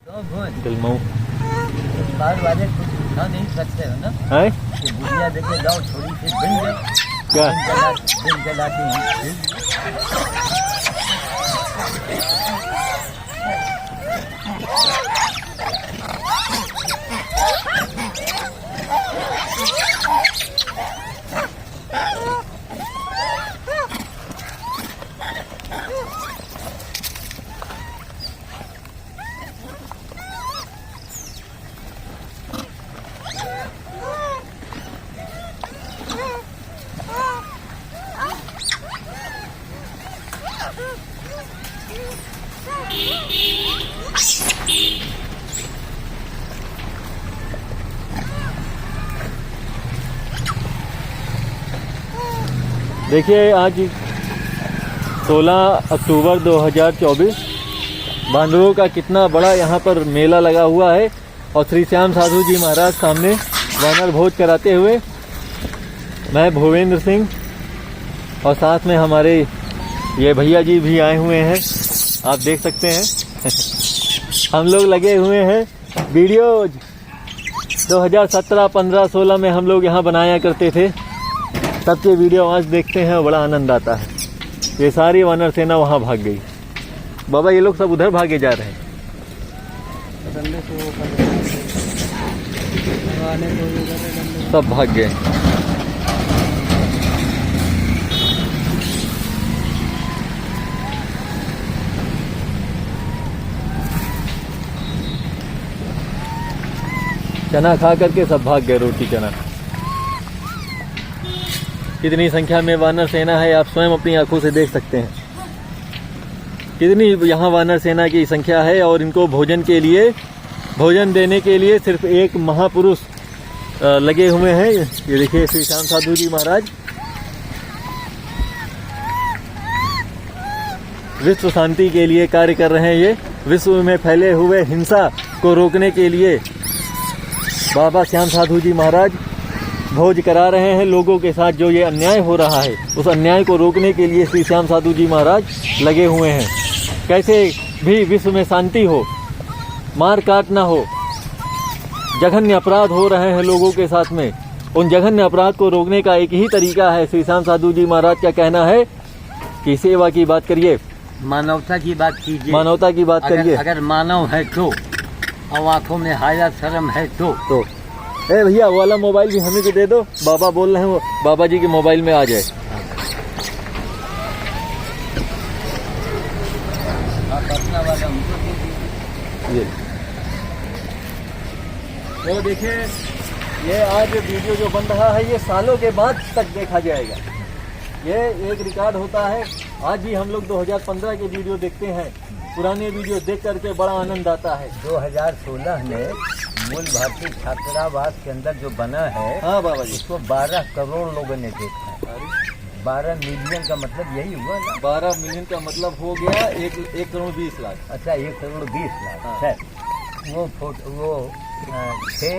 दिलमऊ बार वाले कुछ उठा नहीं सकते हो ना है कि बुढ़िया देखे जाओ थोड़ी सी बन जाओ क्या दिन जलाती हैं देखिए आज 16 अक्टूबर 2024 बांदरों का कितना बड़ा यहाँ पर मेला लगा हुआ है और श्री श्याम साधु जी महाराज सामने वानर भोज कराते हुए मैं भूपेंद्र सिंह और साथ में हमारे ये भैया जी भी आए हुए हैं, आप देख सकते हैं। हम लोग लगे हुए हैं वीडियोज 2017, 15, 16 में हम लोग यहाँ बनाया करते थे, तब के वीडियो आज देखते हैं, बड़ा आनंद आता है। ये सारी वानर सेना वहाँ भाग गई। बाबा ये लोग सब उधर भागे जा रहे हैं। सब भाग गए। चना खा करके सब भाग गए, रोटी चना। कितनी संख्या में वानर सेना है आप स्वयं अपनी आंखों से देख सकते हैं। कितनी यहाँ वानर सेना की संख्या है और इनको भोजन के लिए, भोजन देने के लिए सिर्फ एक महापुरुष लगे हुए हैं। ये देखिए श्री श्याम साधु जी महाराज विश्व शांति के लिए कार्य कर रहे हैं। ये विश्व में फैले हुए हिंसा को रोकने के लिए बाबा श्याम साधु जी महाराज भोज करा रहे हैं लोगों के साथ। जो ये अन्याय हो रहा है उस अन्याय को रोकने के लिए श्री श्याम साधु जी महाराज लगे हुए हैं। कैसे भी विश्व में शांति हो, मार काट ना हो, जघन्य अपराध हो रहे हैं लोगों के साथ में, उन जघन्य अपराध को रोकने का एक ही तरीका है। श्री श्याम साधु जी महाराज का कहना है कि सेवा की बात करिए, मानवता की बात कीजिए, मानवता की बात करिए। अगर मानव है तो, और आंखों में हाया शर्म है तो ए भैया वो वाला मोबाइल भी हमें को दे दो, बाबा बोल रहे हैं वो बाबा जी के मोबाइल में आ जाए। ये तो देखिए, ये आज वीडियो जो बन रहा है ये सालों के बाद तक देखा जाएगा। ये एक रिकॉर्ड होता है। आज भी हम लोग 2015 के वीडियो देखते हैं, पुराने वीडियो देख करके बड़ा आनंद आता है। 2016 में मूल भारतीय छात्रावास के अंदर जो बना है, हाँ बाबा जी, उसको 12 करोड़ लोगों ने देखा है। 12 मिलियन का मतलब यही हुआ ना। 12 मिलियन का मतलब हो गया 1 करोड़ 20 लाख। अच्छा 1 करोड़ 20 लाख। हाँ। है वो 6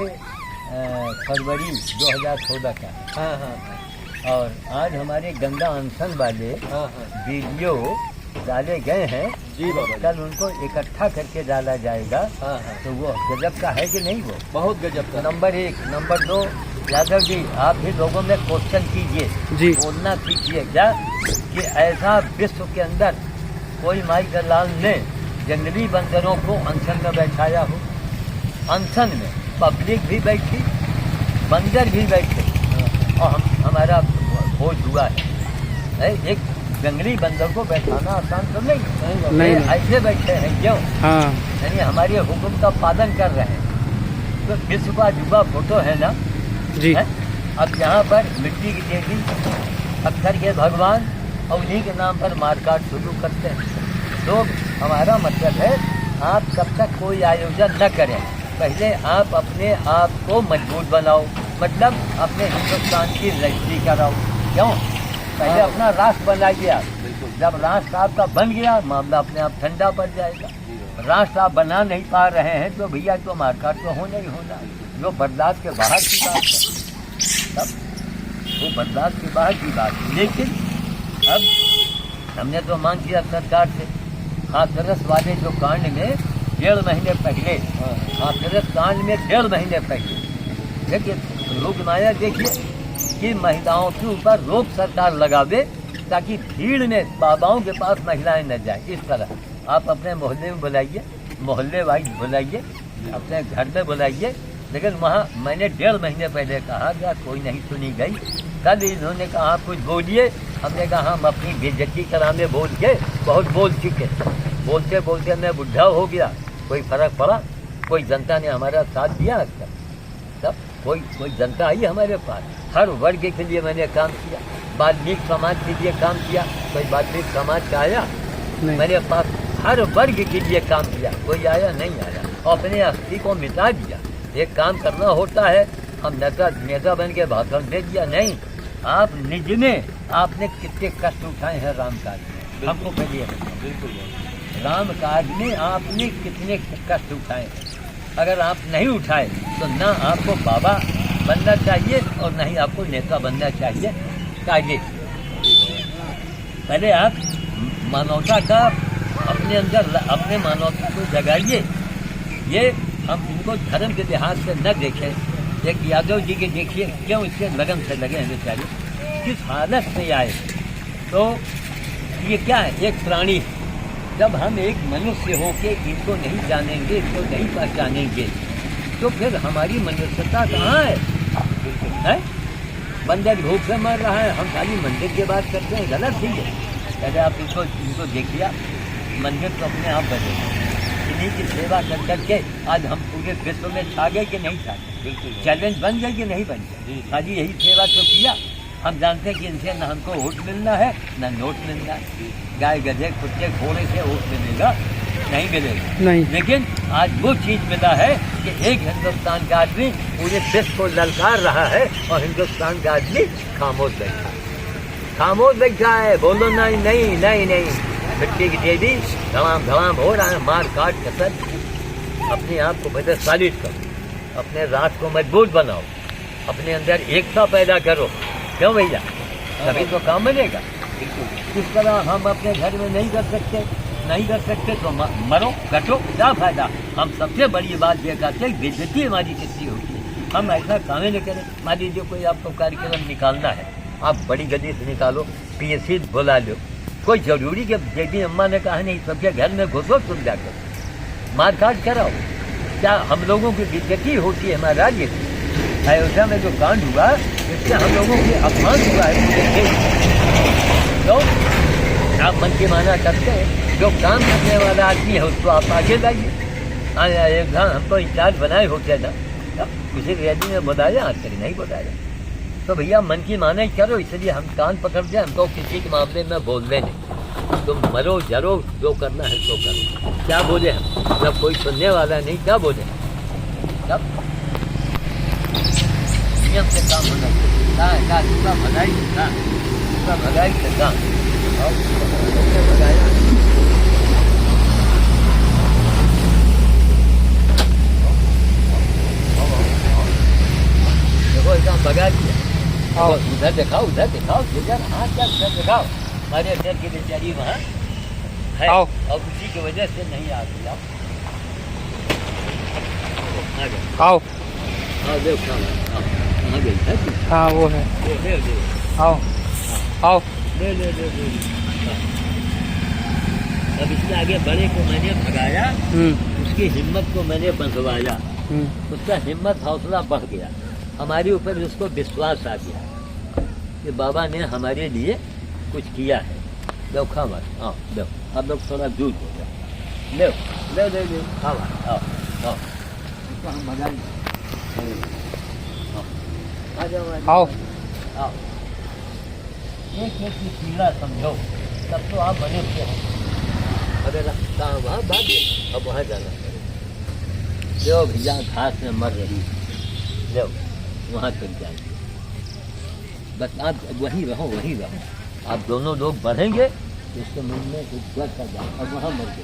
फरवरी 2016 का। हाँ हाँ और आज हमारे गंगा अनशन वाले हाँ वीडियो डाले गए हैं जी बाबा जी। कल उनको इकट्ठा करके डाला जाएगा। हाँ हाँ तो वो गजब का है कि नहीं? वो बहुत गजब का। नंबर 1। नंबर 2, यादव जी आप भी लोगों में क्वेश्चन कीजिए जी, बोलना कीजिए क्या कि ऐसा विश्व के अंदर कोई माई का लाल ने जंगली बंदरों को अनशन में बैठाया हो। अनशन में पब्लिक भी बैठी, बंदर भी बैठे और हमारा भोज हुआ है। एक जंगली बंदर को बैठाना आसान तो नहीं, ऐसे बैठे हैं क्यों? हाँ, यानी हमारे हुक्म का पालन कर रहे हैं। तो विश्व का युवा फोटो है ना जी। है? अब यहाँ पर मिट्टी की देवी, पत्थर के भगवान और उन्हीं के नाम पर मारकाट शुरू करते हैं। तो हमारा मतलब है आप तब तक कोई आयोजन न करें, पहले आप अपने आप को मजबूत बनाओ, मतलब अपने हिंदुस्तान की रजिस्ट्री कराओ। क्यों? पहले अपना राष्ट्र बनाइए आप। जब राष्ट्र आपका बन गया मामला अपने आप ठंडा पड़ जाएगा। राष्ट्र आप बना नहीं पा रहे हैं तो भैया तो मारकाट तो होना ही होना, जो बर्दाश्त के बाहर की बात है। तब वो बर्दाश्त के बाहर की बात है। लेकिन अब हमने तो मांग किया सरकार से, हाथरस वाले जो कांड में 1.5 महीने पहले, हाथरस कांड में 1.5 महीने पहले देखिए, लोक माया देखिए कि महिलाओं के ऊपर रोक सरकार लगावे ताकि भीड़ में बाबाओं के पास महिलाएं न जाए। इस तरह आप अपने मोहल्ले में बुलाइए, मोहल्ले वाइज बुलाइए, अपने घर में बुलाइए, लेकिन वहाँ मैंने 1.5 महीने पहले कहा गया, कोई नहीं सुनी गई। कल इन्होंने कहा कुछ बोलिए, हमने कहा हम अपनी बेइज्जती कराने बोल के बहुत बोल चुके, बोलते बोलते मैं बुढ़ा हो गया, कोई फर्क पड़ा? कोई जनता ने हमारा साथ दिया? तब कोई जनता आई हमारे पास, हर वर्ग के लिए मैंने काम किया, वाल्मीकि समाज के लिए काम किया, कोई वाल्मीकि समाज का आया? मेरे पास हर वर्ग के लिए काम किया, कोई आया? नहीं आया। अपने अस्थि को मिटा दिया। एक काम करना होता है, हम नेता बन के भाषण दे दिया? नहीं। आप निज में आपने कितने कष्ट उठाए हैं राम काज में, हमको पहले बिल्कुल राम काज में आपने कितने कष्ट उठाए हैं। अगर आप नहीं उठाए तो ना आपको बाबा बनना चाहिए और ना ही आपको नेता बनना चाहिए। पहले आप मानवता का अपने अंदर, अपने मानवता को जगाइए। ये हम इनको धर्म के लिहाज से न देखें। एक यादव जी के देखिए, क्यों इसके लगन से लगे हैं बेचारे, किस हालत से आए। तो ये क्या है? एक प्राणी है। जब हम एक मनुष्य होके इनको नहीं जानेंगे, इनको नहीं पहचानेंगे, तो फिर हमारी मनुष्यता कहाँ है? बंदर भूख से मर रहा है, हम खाली मंदिर की बात करते हैं, गलत चीज़ है। पहले आप इनको देखिए, मंदिर तो अपने आप बने, इन्हीं की सेवा कर करके आज हम पूरे विश्व में छा गए कि नहीं छा गए? चैलेंज बन गए कि नहीं बन गए? खाली यही सेवा तो किया। हम जानते हैं कि इनसे न हमको वोट मिलना है न नोट मिलना है। गाय गधे कुत्ते घोड़े से वोट मिलेगा? नहीं मिलेगा। नहीं। लेकिन आज वो चीज़ मिला है कि एक हिंदुस्तान का आदमी पूरे विश्व को ललकार रहा है और हिंदुस्तान का आदमी खामोश बैठा है, खामोश बैठा है। बोलो नहीं नहीं नहीं नहीं। मिट्टी की देवी धड़ाम धड़ाम हो रहा है, मार काट कसर। अपने आप को पहले सालिट करो, अपने रात को मजबूत बनाओ, अपने अंदर एकता पैदा करो। क्यों भैया? तभी तो काम बनेगा। इस तरह हम अपने घर में नहीं कर सकते तो मरो कटो, क्या फायदा? हम सबसे बड़ी बात ये कहते हैं, बेइज्जती हमारी कितनी होती है। हम ऐसा काम नहीं करें। मान लीजिए कोई आपको कार्यक्रम निकालना है, आप बड़ी गति से निकालो, PSC बुला लो। कोई जरूरी कि जैसी अम्मा ने कहा नहीं सबके घर में घुसो, तुम जाकर मारकाट कराओ? क्या हम लोगों की बेइज्जती होती है हमारा? राज्य अयोध्या में जो कांड हुआ इससे हम लोगों की अपमान हुआ है। तो आप मन की माना करते हैं, जो काम करने वाला आदमी है उसको आप आगे लाइए। अयोध्या हमको इंचार्ज बनाए होते ना, किसी रैली में बुलाया, आज तक नहीं बुलाया। तो भैया मन की माना ही करो, इसलिए हम कान पकड़ जाए, हमको किसी के मामले में बोलने नहीं। तुम मरो जरो, जो करना है तो करो। क्या बोले हम? जब कोई सुनने वाला नहीं, क्या बोले? जब नियम से काम होना चाहिए। दूसरा भगाई का, दूसरा भगाई का काम भगाया। देखो ऐसा भगा दिया। उधर दिखाओ, उधर दिखाओ, जिधर हाथ क्या उधर दिखाओ। हमारे अंदर की बेचारी वहाँ है और उसी की वजह से नहीं आ गई। आओ देखो, हाँ वो है। आओ आओ ले। अब इसके आगे बड़े को मैंने भगाया, उसकी हिम्मत को मैंने बंधवाया, उसका हिम्मत हौसला बढ़ गया, हमारे ऊपर उसको विश्वास आ गया कि बाबा ने हमारे लिए कुछ किया है। लो खा मत, आओ लो, अब लोग थोड़ा दूर हो जाए। ले खा मत, आओ इसको हम भगाएंगे। आओ एक की पीड़ा समझो, तब तो आप मनुष्य हो। अगर कहाँ वहाँ भाग गए, अब वहाँ जाना पड़ेगा। जो भैया घास में मर रही, जो वहाँ तक जाएंगे। बस आप वहीं रहो। आप दोनों लोग बढ़ेंगे तो उसके मन में कुछ गलत कर जाए और वहाँ मर गए।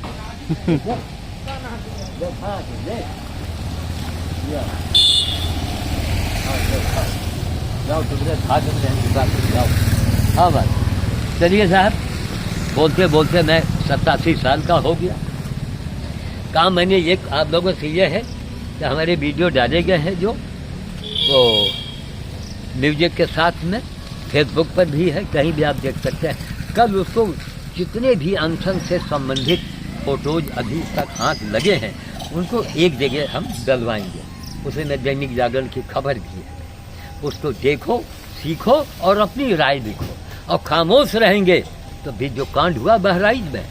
जाओ तुम्हारे भाग में रहेंगे, जाओ। हाँ बस चलिए साहब, बोलते बोलते मैं 87 साल का हो गया। काम मैंने ये आप लोगों से ये है कि हमारे वीडियो डाले गए हैं जो वो म्यूजिक के साथ में फेसबुक पर भी है, कहीं भी आप देख सकते हैं। कल उसको जितने भी अनशन से संबंधित फोटोज अभी तक हाथ लगे हैं उनको एक जगह हम डलवाएंगे। उसमें दैनिक जागरण की खबर भी है, उसको देखो, सीखो और अपनी राय लिखो। और खामोश रहेंगे तो भी जो कांड हुआ बहराइच में,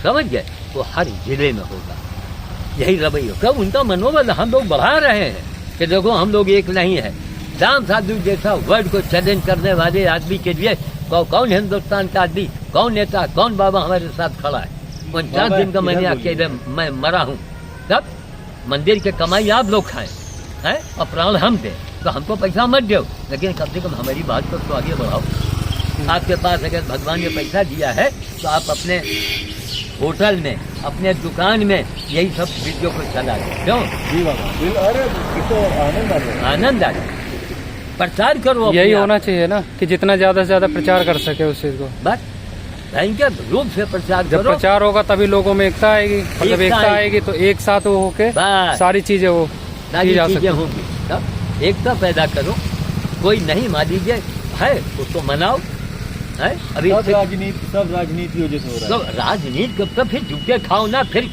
समझ गए, वो हर जिले में होगा। यही रवैया कब उनका मनोबल हम लोग बढ़ा रहे हैं कि देखो हम लोग एक नहीं है। राम साधु जैसा वर्ल्ड को चैलेंज करने वाले आदमी के लिए कौन हिंदुस्तान का आदमी, कौन नेता, कौन बाबा हमारे साथ खड़ा है। 49 दिन का मैंने अकेले मैं मरा हूँ, तब मंदिर के कमाई आप लोग खाएं हैं और प्राण हम दें, तो हमको पैसा मत दो, लेकिन कम से कम हमारी बात को तो आगे बढ़ाओ। आपके पास अगर भगवान ने पैसा दिया है तो आप अपने होटल में, अपने दुकान में यही सब वीडियो को चला दें। क्यों? जी बाबा, अरे तो आनंद आ जाए, प्रचार करो। यही होना चाहिए ना कि जितना ज्यादा से ज्यादा प्रचार कर सके उस चीज को। बस भयंकर रूप से प्रचार जब करो। प्रचार होगा तभी लोगों में एकता आएगी, मतलब एकता आएगी तो एक साथ वो होके बस सारी चीजें वो की जा सकती होंगी। तब एकता पैदा करो। कोई नहीं मान लीजिए है उसको मनाओ, है अभी सब राजनीति वजह से हो रहा है। तो राजनीति तो फिर झुके खाओ ना, फिर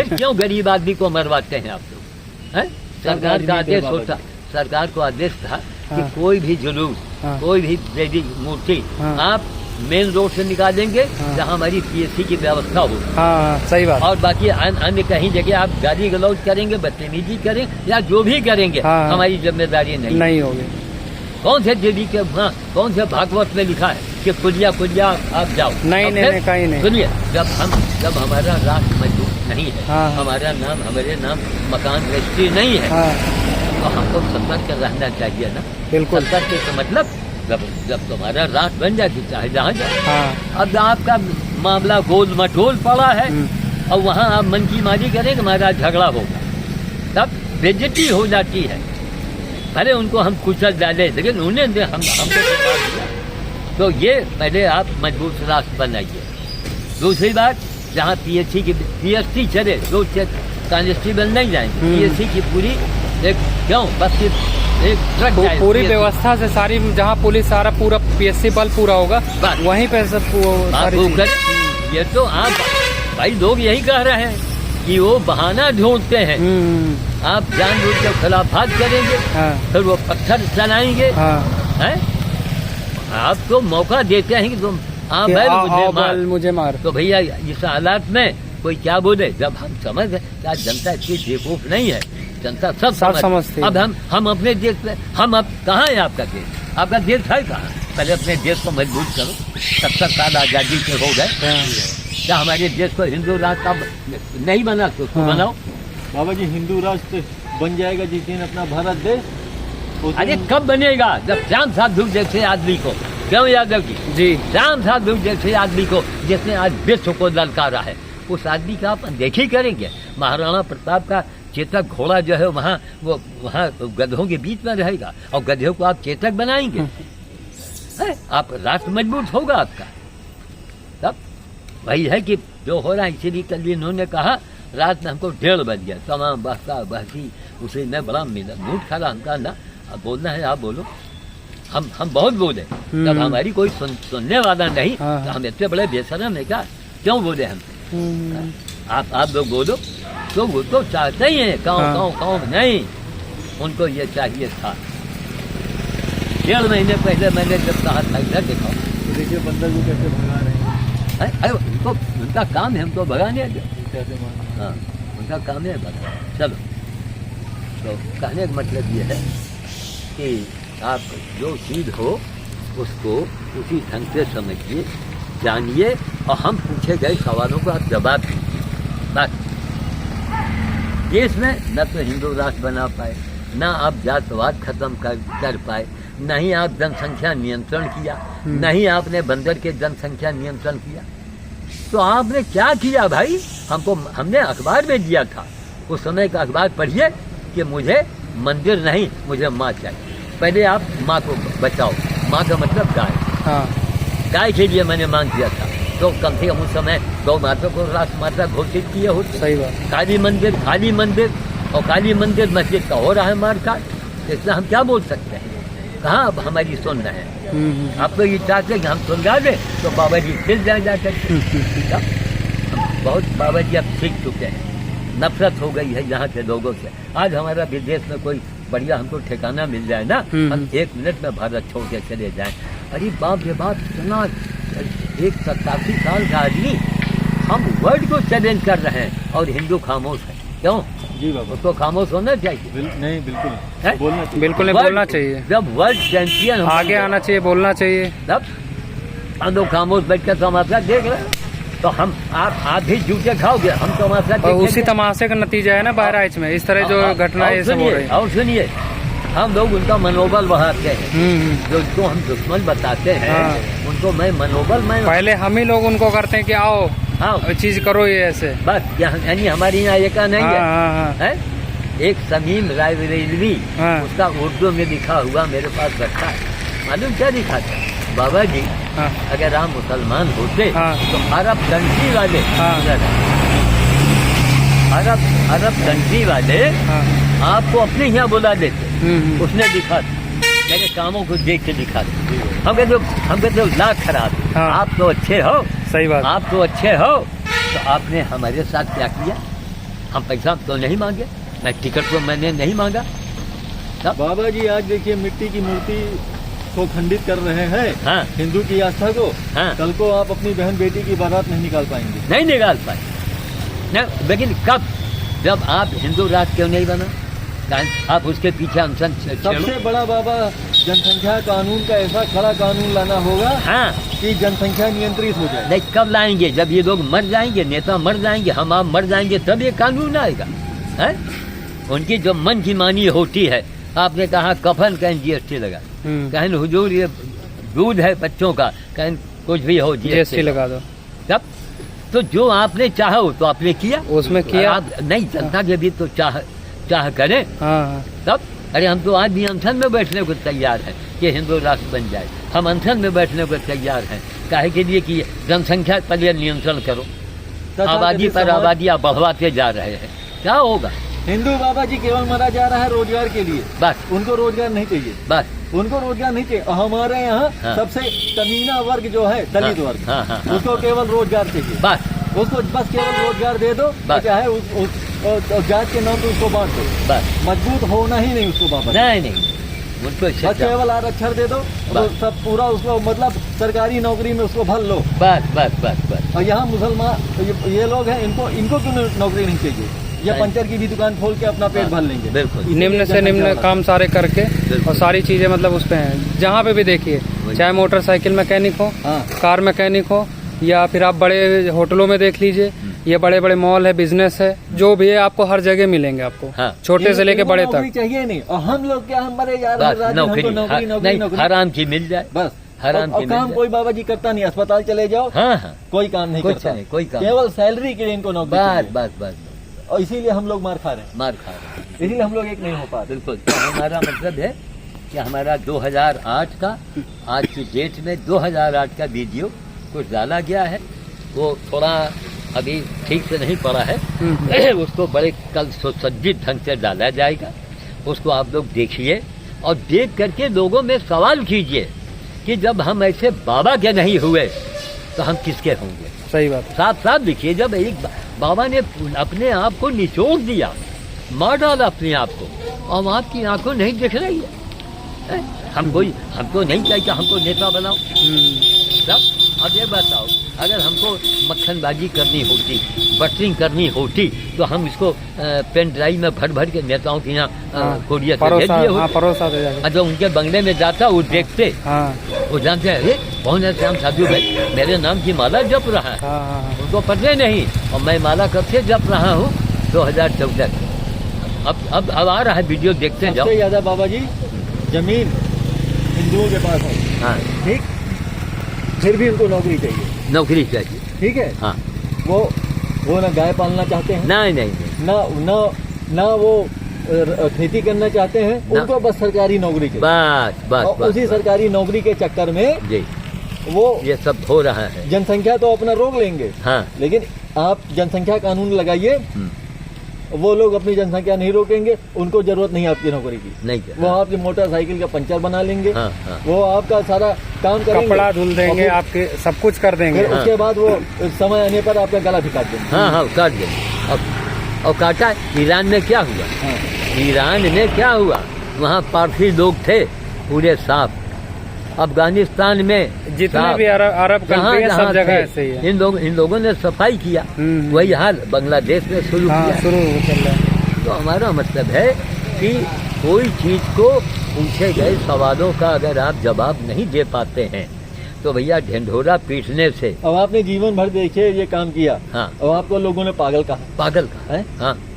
क्यों गरीब आदमी को मरवाते हैं आप लोग? हैं? सरकार का आदेश होता, सरकार को आदेश था कि कोई भी जुलूस, कोई भी देवी मूर्ति आप मेन रोड से निकालेंगे जहाँ हमारी पीएससी की व्यवस्था हो। सही बात। और बाकी अन्य कहीं जगह आप गाली गलौज करेंगे, बदतमीजी करें या जो भी करेंगे, हमारी जिम्मेदारी नहीं होगी। कौन से देवी के कौन से भागवत में लिखा है कि कुलिया आप जाओ? नहीं, कहीं नहीं। सुनिए, जब हमारा राष्ट्र मजबूत नहीं है, हमारे नाम मकान रजिस्ट्री नहीं है, तो हमको सतर्क रहना चाहिए ना। बिल्कुल। सतर्क का मतलब जब तुम्हारा राष्ट्र बन जाती चाहे जहाँ जाए। अब आपका मामला गोल मटोल पड़ा है और वहाँ आप मन की मारी करें तो हमारा झगड़ा होगा, तब बेइज्जती हो जाती है। पहले उनको हम कुचल डाले, लेकिन उन्हें हमको तो ये पहले आप मजबूत राष्ट्र बनाइए। दूसरी बात, जहाँ पीएससी चले, दो कांस्टेबल नहीं जाएंगे, पीएससी की पूरी क्यों बस एक ट्रक पूरी व्यवस्था से सारी, जहाँ पुलिस सारा पूरा पीएससी बल पूरा होगा वहीं पे सब सारी। ये तो आप भाई लोग यही कह रहे हैं कि वो बहाना ढूंढते हैं। आप जानबूझ के खिलाफत करेंगे, फिर वो पत्थर चलाएंगे, हैं? आप तो मौका देते हैं कि तुम मुझे मार। तो भैया इस हालात में कोई क्या बोले? जब हम समझ गए क्या जनता इतनी बेवकूफ नहीं है, जनता सब समझती। अब हम अपने देश में, हम अब कहाँ है आपका देश? आपका देश है कहाँ? पहले अपने देश को मजबूत करो। 70 साल आज़ादी के हो गए, क्या हमारे देश को हिंदू राष्ट्र नहीं बना तो उसको बनाओ। बाबा जी, हिंदू राष्ट्र बन जाएगा जिस दिन अपना भारत देश। अरे कब बनेगा? जब श्याम साधु जैसे आदमी को, क्यों यादव जी, श्याम साधु जैसे आदमी को जिसने आज विश्व को ललकारा है, उस आदमी का आप देखी करेंगे। महाराणा प्रताप का चेतक घोड़ा जो है वहाँ गधों के बीच में रहेगा और गधों को आप चेतक बनाएंगे। आप राष्ट्र मजबूत होगा आपका। तब वही है कि जो हो रहा है, इसीलिए कल इन्होंने कहा रात में हमको 1:30 बज गया, तमाम बहका बहकी उसे मैं बड़ा मिला मूड खा हमका ना। अब बोलना है आप बोलो, हम बहुत बोले, जब हमारी कोई सुनने वाला नहीं तो हम इतने बड़े बेशरम है क्या? क्यों बोले हम? आप लोग बोलो तो वो तो चाहते ही है, गाँव नहीं, उनको ये चाहिए था। 1.5 महीने पहले मैंने जब कहा था इधर दिखाओ, देखिए बंदर को कैसे भगा रहे हैं। अरे उनको उनका काम है हमको भगाने। हाँ, उनका काम है भगा। चलो, तो कहने का मतलब ये है कि आप जो चीज़ हो उसको उसी ढंग से समझिए, जानिए और हम पूछे गए सवालों का आप जवाब दीजिए। बस देश में न तो हिंदू राष्ट्र बना पाए, न आप जातवाद खत्म कर पाए, न ही आप जनसंख्या नियंत्रण किया, न ही आपने बंदर के जनसंख्या नियंत्रण किया। तो आपने क्या किया भाई? हमने अखबार में दिया था, उस समय का अखबार पढ़िए कि मुझे मंदिर नहीं, मुझे माँ चाहिए। पहले आप माँ को बचाओ। माँ का मतलब गाय। गाय के लिए मैंने मांग किया था, तो कम से कम उस समय गौ माता को राष्ट्रमाता घोषित किए होते। सही बात। काली मंदिर और काली मंदिर मस्जिद का हो रहा है मारकाट, इसमें हम क्या बोल सकते हैं? कहाँ अब हमारी सुन रहे हैं? आप तो ये चाहते हैं कि हम सुलझा दें तो बाबा जी फिर जाकर बहुत बाबा जी अब सीख चुके हैं, नफरत हो गई है यहाँ के लोगों से। आज हमारा विदेश में कोई बढ़िया हमको ठिकाना मिल जाए ना, हम 1 मिनट में भारत छोड़ के चले जाएं। अरे बाप रे बाप, इतना एक 87 साल का आदमी, हम वर्ल्ड को चैलेंज कर रहे हैं और हिंदू खामोश है। क्यों जी बाबा? उसको खामोश होना चाहिए। नहीं, बिल्कुल है? बोलना चाहिए। बिल्कुल नहीं बोलना चाहिए, जब वर्ल्ड चैंपियन आगे आना चाहिए, बोलना चाहिए। तब हम लोग खामोश बैठ कर तमाशा देख रहे हैं, तो आप भी जूते खाओगे, हम तमाशा और उसी तमाशे का नतीजा है ना बहराइच में इस तरह जो घटनाएं ये सब हो रही है। और सुनिए, हम लोग उनका मनोबल बढ़ाते हैं, जो उनको हम दुश्मन बताते हैं, उनको मैं मनोबल पहले हम ही लोग उनको करते हैं कि आओ हाँ चीज करो ये ऐसे। बस यानी हमारी यहाँ एक नहीं है? एक समीम रायबरेलवी, उसका उर्दू में लिखा हुआ मेरे पास रखा है। मालूम क्या लिखा था? बाबा जी, अगर आप मुसलमान होते तो अरब कंट्री वाले अरब कंट्री वाले आपको अपने यहाँ बुला देते। उसने लिखा था, मेरे कामों को देख के लिखा था। हम कहते लाख खराब, आप तो अच्छे हो। सही बात। आप तो अच्छे हो, तो आपने हमारे साथ क्या किया? हम पैसा तो नहीं मांगे, मैं टिकट तो मैंने नहीं मांगा। बाबा जी आज देखिए मिट्टी की मूर्ति को खंडित कर रहे हैं, हिंदू की आस्था को। कल को आप अपनी बहन बेटी की बारात नहीं निकाल पाएंगे। नहीं निकाल पाए, लेकिन कब? जब आप हिंदू राष्ट्र क्यों नहीं बना? आप उसके पीछे अनशन। सबसे बड़ा बाबा जनसंख्या कानून का ऐसा खड़ा कानून लाना होगा कि जनसंख्या नियंत्रित हो जाए। नहीं, कब लाएंगे? जब ये लोग मर जाएंगे, नेता मर जाएंगे, हम आप मर जाएंगे, तब ये कानून आएगा। है उनकी जो मन की मानी होती है। आपने कहा कफन कहीं GST लगा, कहीं हुजूर ये दूध है बच्चों का, कहीं कुछ भी हो GST लगा दो। तब तो जो आपने चाहा हो तो आपने किया, उसमें किया। आप नहीं, जनता के भी तो चाह करें। तब अरे हम तो आज भी अनशन में बैठने को तैयार हैं कि हिंदू राष्ट्र बन जाए। हम अनशन में बैठने को तैयार हैं, काहे के लिए कि जनसंख्या पर नियंत्रण करो। आबादी पर आबादी आप बढ़वाते जा रहे हैं, क्या होगा? हिंदू बाबा जी केवल मरा जा रहा है रोजगार के लिए, बस उनको रोजगार नहीं चाहिए, बस उनको रोजगार नहीं चाहिए। हमारे यहाँ सबसे कमीना वर्ग जो है दलित वर्ग, उसको केवल रोजगार चाहिए, बस उसको बस केवल रोजगार दे दो, चाहे उस जात के नाम पे उसको बांट दो, बस मजबूत होना ही नहीं उसको बाबा। नहीं उनको बस केवल आरक्षण दे दो, तो सब पूरा उसको मतलब सरकारी नौकरी में उसको भर लो, बस। और यहाँ मुसलमान ये लोग हैं, इनको क्यों नौकरी नहीं चाहिए? या पंचर की भी दुकान खोल के अपना पेट भर लेंगे। बिल्कुल निम्न से निम्न काम सारे करके, और सारी चीजें मतलब उस पे हैं। जहाँ पे भी देखिए, चाहे मोटरसाइकिल मैकेनिक हो, कार मैकेनिक हो, या फिर आप बड़े होटलों में देख लीजिए, ये बड़े बड़े मॉल है, बिजनेस है, जो भी है आपको हर जगह मिलेंगे आपको, छोटे से लेके बड़े तक। चाहिए नहीं, और हम लोग क्या, हमारे यार नौकरी हराम की मिल जाए, बस हराम की। काम कोई बाबा जी करता नहीं, अस्पताल चले जाओ, कोई काम नहीं करता, कोई काम, केवल सैलरी के लिए इनको नौकरी। बस और इसीलिए हम लोग मार खा रहे हैं, इसीलिए हम लोग एक नहीं हो पा। बिल्कुल। तो हमारा मतलब है कि हमारा 2008 का, आज की डेट में 2008 का वीडियो कुछ डाला गया है, वो थोड़ा अभी ठीक से नहीं पड़ा है, उसको बड़े कल सुसज्जित ढंग से डाला जाएगा। उसको आप लोग देखिए और देख करके लोगों में सवाल कीजिए कि जब हम ऐसे बाबा के नहीं हुए तो हम किसके होंगे? सही बात। साफ दिखिए, जब एक बाबा ने अपने आप को निचोड़ दिया, मार डाला अपने आप को, और आपकी आंखों नहीं दिख रही है। हमको नहीं चाहिए कि हमको नेता बनाओ। अब ये बताओ, अगर हमको मक्खनबाजी करनी होती, बटरिंग करनी होती, तो हम इसको पेन ड्राइव में भर के नेताओं के यहाँ कोरिया से भेज दिए होते। जब उनके बंगले में जाता, वो देखते, वो जानते हैं कौन है श्याम साधु भाई, मेरे नाम की माला जप रहा है। उनको पता नहीं, और मैं माला कब से जप रहा हूँ? 2014। अब आ रहा है वीडियो, देखते हैं। सबसे ज्यादा बाबा जी जमीन हिंदुओं के पास है, ठीक, फिर भी उनको नौकरी चाहिए, ठीक है। वो ना गाय पालना चाहते हैं, ना वो खेती करना चाहते हैं, उनको बस सरकारी नौकरी चाहिए, बस। उसी सरकारी नौकरी के चक्कर में वो ये सब हो रहा है। जनसंख्या तो अपना रोक लेंगे, हाँ। लेकिन आप जनसंख्या कानून लगाइए, वो लोग अपनी जनसंख्या नहीं रोकेंगे, उनको जरूरत नहीं आपकी नौकरी की। नहीं, वो आपकी मोटरसाइकिल का पंचर बना लेंगे, हाँ, हाँ। वो आपका सारा काम करेंगे, कपड़ा धुल देंगे, और फिर- आपके सब कुछ कर देंगे। फिर उसके बाद वो समय आने पर आपका गला भी काट देंगे। हाँ हाँ, काट दे। और काटा। ईरान में क्या हुआ? हाँ। ईरान में क्या हुआ? वहाँ पारसी लोग थे पूरे साफ। अफगानिस्तान में जितने साफ। भी अरब कंट्री है, सब जहाँ जगह थे, ऐसे ही है। इन लोगों ने सफाई किया। वही हाल बांग्लादेश में शुरू हाँ, किया। शुरू चल रहा है। तो हमारा मतलब है कि कोई चीज को पूछे गए सवालों का अगर आप जवाब नहीं दे पाते हैं तो भैया ढिंढोरा पीटने से। अब आपने जीवन भर देखिए ये काम किया, हाँ। अब आपको लोगों ने पागल कहा, पागल का है? हाँ।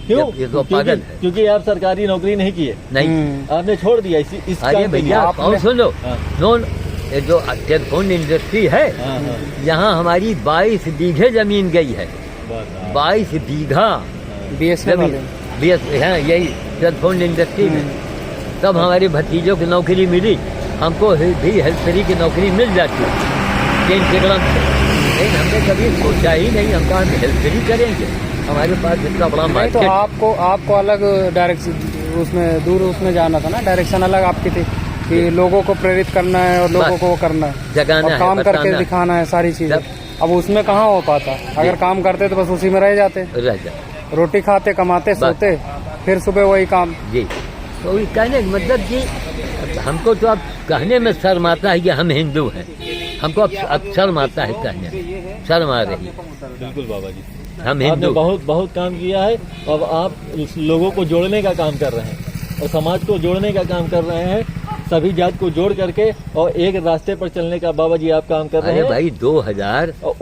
क्यों? ये तो पागल है। क्योंकि आप सरकारी नौकरी नहीं किए, नहीं। आपने छोड़ दिया इस अरे काम के लिए। भैया आपने- सुनो, हाँ। नॉन ये जो टेलीफोन इंडस्ट्री है, हाँ, हाँ। यहाँ हमारी 22 बीघे जमीन गई है। बस, 22 बीघा BSNL वाले। जमीन। हाँ, यही टेलीफोन इंडस्ट्री में। तब हमारे भतीजों की नौकरी मिली, हमको भी हेल्परी की नौकरी मिल जाती तीन टिकड़म से। लेकिन हमने कभी सोचा ही नहीं हम कहा हेल्परी करेंगे, हमारे पास इतना बड़ा नहीं तो मार्केट। आपको अलग डायरेक्शन उसमें दूर उसमें जाना था ना, डायरेक्शन अलग आपकी थी कि लोगों को प्रेरित करना है और लोगों बस। को वो करना है, जगाना और है, काम करके बताना। दिखाना है सारी चीजें। जब- अब उसमें कहाँ हो पाता? अगर काम करते तो बस उसी में रह जाते, रह जा। रोटी खाते, कमाते, बस। सोते, फिर सुबह वही काम। जी, तो ये कहने का मतलब कि हमको तो अब कहने में शर्म आता है कि हम हिंदू हैं। हमको अब शर्म आता है कहने में, शर्म आ रही है। बिल्कुल बाबा जी, हम आपने हिंदू। बहुत बहुत काम किया है। अब आप उस लोगों को जोड़ने का काम कर रहे हैं और समाज को जोड़ने का काम कर रहे हैं, सभी जात को जोड़ करके और एक रास्ते पर चलने का बाबा जी आप काम कर रहे अरे हैं। भाई 2000 और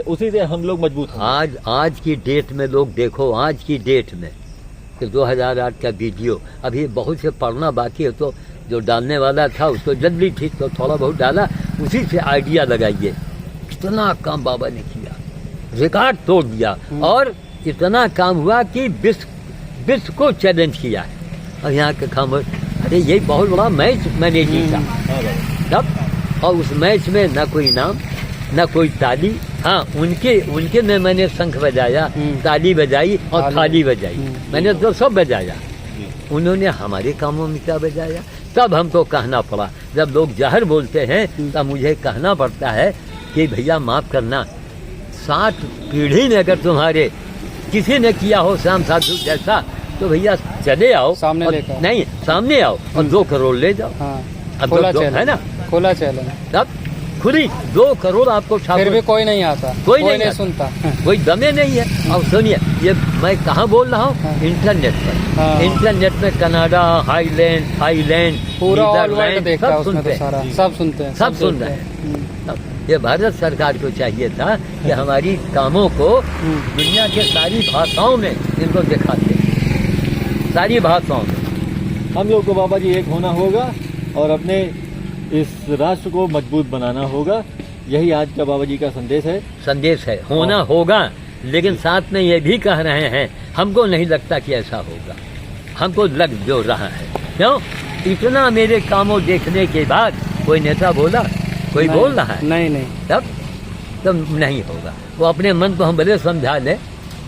उसी से हम लोग मजबूत हैं। आज की डेट में लोग देखो, आज की डेट में कि 2008 का वीडियो अभी बहुत से पढ़ना बाकी है, तो जो डालने वाला था उसको जल्दी ठीक तो थोड़ा बहुत डाला, उसी से आइडिया लगाइए। कितना काम बाबा ने किया, रिकॉर्ड तोड़ दिया, और इतना काम हुआ कि विश्व को चैलेंज किया है। और यहाँ के खबर, अरे यही बहुत बड़ा मैच मैंने जीता हाँ बाबा। तब, और उस मैच में न कोई इनाम न कोई ताली। हाँ, उनके में मैंने शंख बजाया, ताली बजाई और थाली बजाई, मैंने तो सब बजाया। उन्होंने हमारे कामों में क्या बजाया? तब हमको कहना पड़ा, जब लोग जहर बोलते हैं तब मुझे कहना पड़ता है कि भैया माफ करना, 60 पीढ़ी में अगर तुम्हारे किसी ने किया हो श्याम साधु जैसा, तो भैया चले आओ सामने और- लेकर। नहीं, सामने आओ और 2 करोड़ ले जाओ। हाँ, अब खोला तो चैलेंज है ना, खोला चैलेंज। तब खुली 2 करोड़ आपको छाप। फिर भी कोई नहीं आता, कोई नहीं आता। सुनता। कोई दमे नहीं है। अब सुनिए, ये मैं कहाँ बोल रहा हूँ? हाँ। इंटरनेट पर। हाँ। इंटरनेट में कनाडा, हाईलैंड, थाईलैंड, पूरा ऑल वर्ल्ड नीदरलैंड देखता है सब उसमें सुनते तो हैं। सारा, सब सुनते हैं, सब सुन देखते रहे हैं। अब ये भारत सरकार को चाहिए था कि हमारी कामों को दुनिया के सारी भाषाओं में इनको दिखाते, सारी भाषाओं में। हम लोग को बाबा जी एक होना होगा और अपने इस राष्ट्र को मजबूत बनाना होगा। यही आज का बाबा जी का संदेश है। होना होगा, लेकिन साथ में ये भी कह रहे हैं, हमको नहीं लगता कि ऐसा होगा। हमको लग जो रहा है, क्यों? इतना मेरे कामों देखने के बाद कोई नेता बोला, कोई बोल रहा है? नहीं तब नहीं होगा। वो अपने मन को हम भले समझा लें,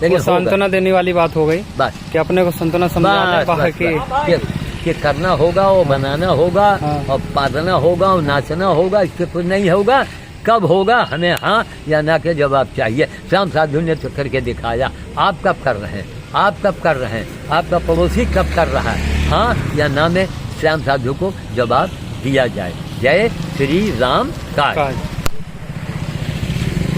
लेकिन वो सांत्वना देने वाली बात हो गई बस कि अपने को सांत्वना समझाने बाकी कि करना होगा, वो बनाना होगा, हाँ। और पालना होगा, और नाचना होगा। इसके कुछ नहीं होगा। कब होगा, हमें हाँ या ना के जवाब चाहिए। श्याम साधु ने तो करके दिखाया। आप कब कर रहे हैं? आप कब कर रहे हैं? आपका पड़ोसी कब कर रहा है? हाँ या ना में श्याम साधु को जवाब दिया जाए। जय श्री राम काज।